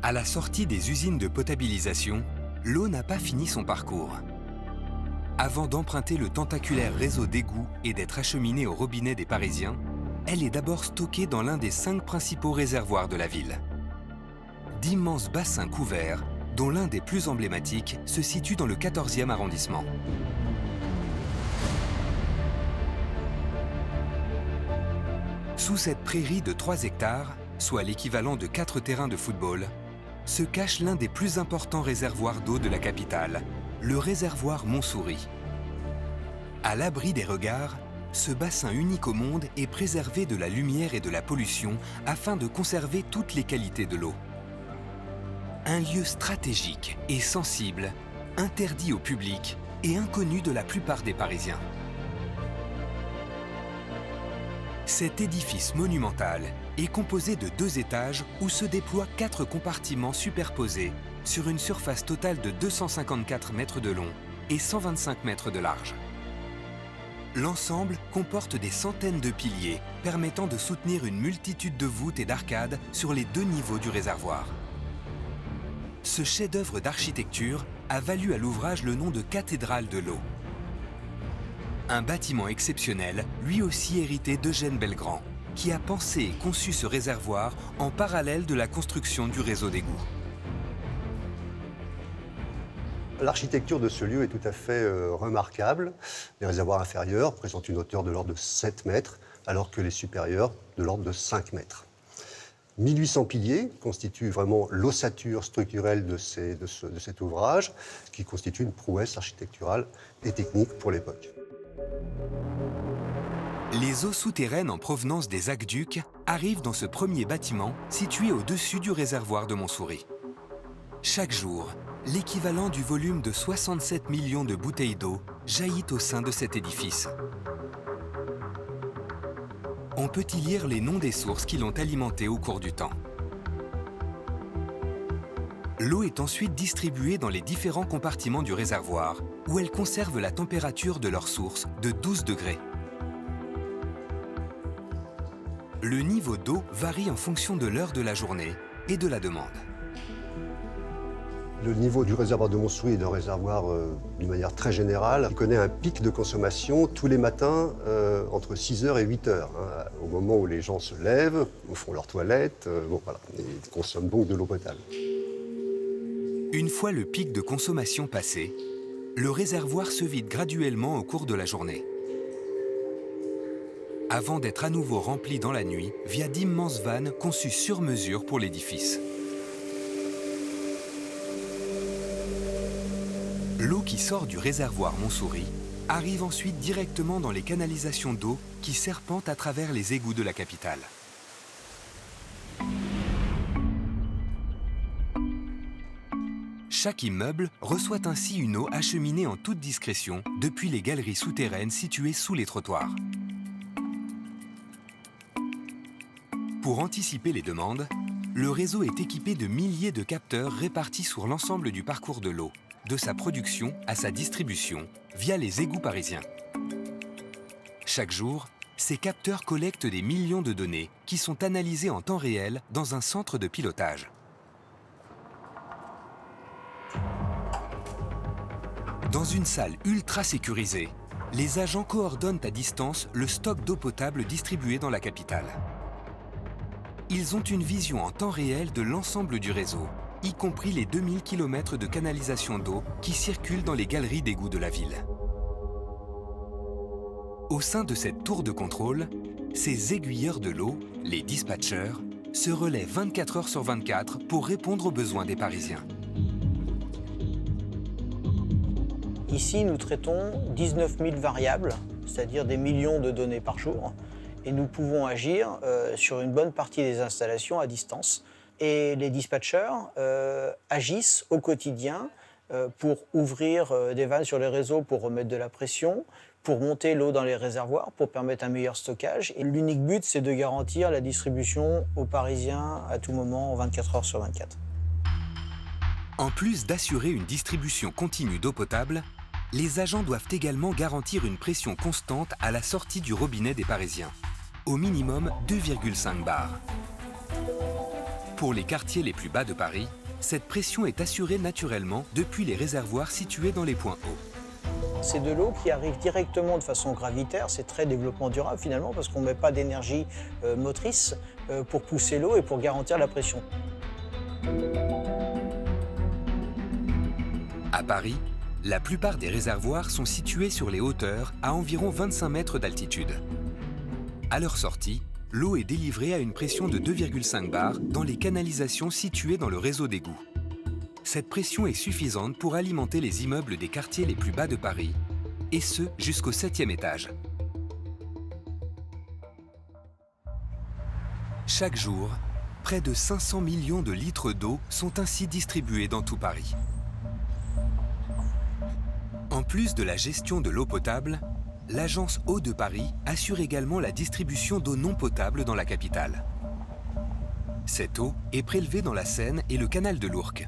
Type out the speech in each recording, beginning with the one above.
À la sortie des usines de potabilisation, l'eau n'a pas fini son parcours. Avant d'emprunter le tentaculaire réseau d'égouts et d'être acheminée au robinet des Parisiens, elle est d'abord stockée dans l'un des 5 principaux réservoirs de la ville. D'immenses bassins couverts, dont l'un des plus emblématiques se situe dans le 14e arrondissement. Sous cette prairie de 3 hectares, soit l'équivalent de 4 terrains de football, se cache l'un des plus importants réservoirs d'eau de la capitale, le réservoir Montsouris. À l'abri des regards, ce bassin unique au monde est préservé de la lumière et de la pollution afin de conserver toutes les qualités de l'eau. Un lieu stratégique et sensible, interdit au public et inconnu de la plupart des Parisiens. Cet édifice monumental est composé de 2 étages où se déploient 4 compartiments superposés sur une surface totale de 254 mètres de long et 125 mètres de large. L'ensemble comporte des centaines de piliers permettant de soutenir une multitude de voûtes et d'arcades sur les 2 niveaux du réservoir. Ce chef-d'œuvre d'architecture a valu à l'ouvrage le nom de cathédrale de l'eau. Un bâtiment exceptionnel, lui aussi hérité d'Eugène Belgrand, qui a pensé et conçu ce réservoir en parallèle de la construction du réseau d'égouts. L'architecture de ce lieu est tout à fait remarquable. Les réservoirs inférieurs présentent une hauteur de l'ordre de 7 mètres, alors que les supérieurs de l'ordre de 5 mètres. 1800 piliers constituent vraiment l'ossature structurelle de cet ouvrage, ce qui constitue une prouesse architecturale et technique pour l'époque. Les eaux souterraines en provenance des aqueducs arrivent dans ce premier bâtiment situé au-dessus du réservoir de Montsouris. Chaque jour, l'équivalent du volume de 67 millions de bouteilles d'eau jaillit au sein de cet édifice. On peut y lire les noms des sources qui l'ont alimenté au cours du temps. L'eau est ensuite distribuée dans les différents compartiments du réservoir, où elle conserve la température de leur source de 12 degrés. Le niveau d'eau varie en fonction de l'heure de la journée et de la demande. Le niveau du réservoir de Montsouris est un réservoir, d'une manière très générale, qui connaît un pic de consommation tous les matins entre 6h et 8h, au moment où les gens se lèvent, font leur toilette, et consomment donc de l'eau potable. Une fois le pic de consommation passé, le réservoir se vide graduellement au cours de la journée, avant d'être à nouveau rempli dans la nuit via d'immenses vannes conçues sur mesure pour l'édifice. L'eau qui sort du réservoir Montsouris arrive ensuite directement dans les canalisations d'eau qui serpentent à travers les égouts de la capitale. Chaque immeuble reçoit ainsi une eau acheminée en toute discrétion depuis les galeries souterraines situées sous les trottoirs. Pour anticiper les demandes, le réseau est équipé de milliers de capteurs répartis sur l'ensemble du parcours de l'eau, de sa production à sa distribution, via les égouts parisiens. Chaque jour, ces capteurs collectent des millions de données qui sont analysées en temps réel dans un centre de pilotage. Dans une salle ultra sécurisée, les agents coordonnent à distance le stock d'eau potable distribué dans la capitale. Ils ont une vision en temps réel de l'ensemble du réseau, y compris les 2000 km de canalisation d'eau qui circulent dans les galeries d'égouts de la ville. Au sein de cette tour de contrôle, ces aiguilleurs de l'eau, les dispatchers, se relaient 24 heures sur 24 pour répondre aux besoins des Parisiens. Ici, nous traitons 19 000 variables, c'est-à-dire des millions de données par jour, et nous pouvons agir sur une bonne partie des installations à distance. Et les dispatchers agissent au quotidien pour ouvrir des vannes sur les réseaux pour remettre de la pression, pour monter l'eau dans les réservoirs, pour permettre un meilleur stockage. Et l'unique but, c'est de garantir la distribution aux Parisiens à tout moment, 24 heures sur 24. En plus d'assurer une distribution continue d'eau potable, les agents doivent également garantir une pression constante à la sortie du robinet des Parisiens, au minimum 2,5 bars. Pour les quartiers les plus bas de Paris, cette pression est assurée naturellement depuis les réservoirs situés dans les points hauts. C'est de l'eau qui arrive directement de façon gravitaire, c'est très développement durable finalement parce qu'on ne met pas d'énergie motrice pour pousser l'eau et pour garantir la pression. À Paris, la plupart des réservoirs sont situés sur les hauteurs à environ 25 mètres d'altitude. À leur sortie, l'eau est délivrée à une pression de 2,5 bars dans les canalisations situées dans le réseau d'égouts. Cette pression est suffisante pour alimenter les immeubles des quartiers les plus bas de Paris, et ce jusqu'au 7e étage. Chaque jour, près de 500 millions de litres d'eau sont ainsi distribués dans tout Paris. En plus de la gestion de l'eau potable, l'agence Eau de Paris assure également la distribution d'eau non potable dans la capitale. Cette eau est prélevée dans la Seine et le canal de l'Ourcq.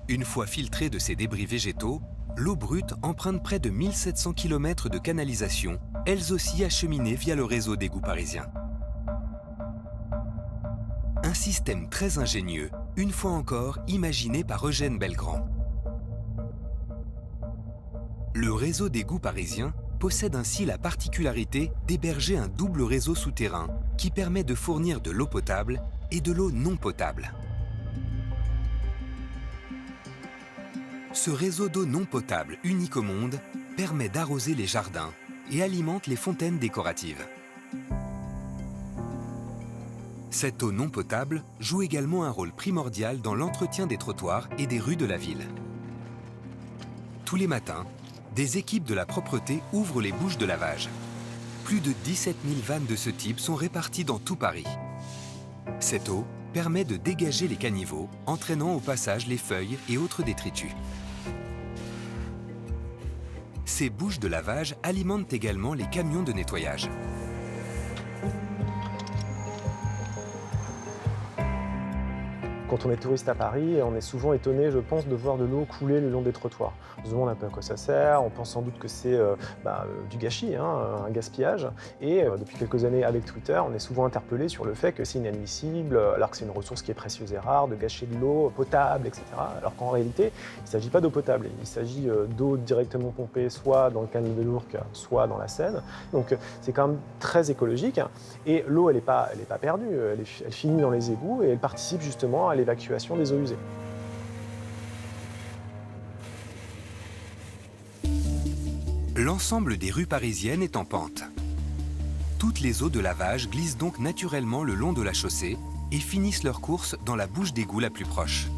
Une fois filtrée de ses débris végétaux, l'eau brute emprunte près de 1700 km de canalisation, elles aussi acheminées via le réseau d'égouts parisien. Un système très ingénieux, une fois encore imaginé par Eugène Belgrand. Le réseau d'égouts parisien possède ainsi la particularité d'héberger un double réseau souterrain qui permet de fournir de l'eau potable et de l'eau non potable. Ce réseau d'eau non potable unique au monde permet d'arroser les jardins et alimente les fontaines décoratives. Cette eau non potable joue également un rôle primordial dans l'entretien des trottoirs et des rues de la ville. Tous les matins, des équipes de la propreté ouvrent les bouches de lavage. Plus de 17 000 vannes de ce type sont réparties dans tout Paris. Cette eau permet de dégager les caniveaux, entraînant au passage les feuilles et autres détritus. Ces bouches de lavage alimentent également les camions de nettoyage. Quand on est touriste à Paris, on est souvent étonné, je pense, de voir de l'eau couler le long des trottoirs. On se demande un peu à quoi ça sert, on pense sans doute que c'est du gâchis, un gaspillage. Et depuis quelques années, avec Twitter, on est souvent interpellé sur le fait que c'est inadmissible, alors que c'est une ressource qui est précieuse et rare, de gâcher de l'eau potable, etc. Alors qu'en réalité, il ne s'agit pas d'eau potable, il s'agit d'eau directement pompée, soit dans le canal de l'Ourcq, soit dans la Seine. Donc c'est quand même très écologique. Et l'eau, elle n'est pas perdue, elle finit dans les égouts et elle participe justement à l'évacuation des eaux usées. L'ensemble des rues parisiennes est en pente. Toutes les eaux de lavage glissent donc naturellement le long de la chaussée et finissent leur course dans la bouche d'égout la plus proche.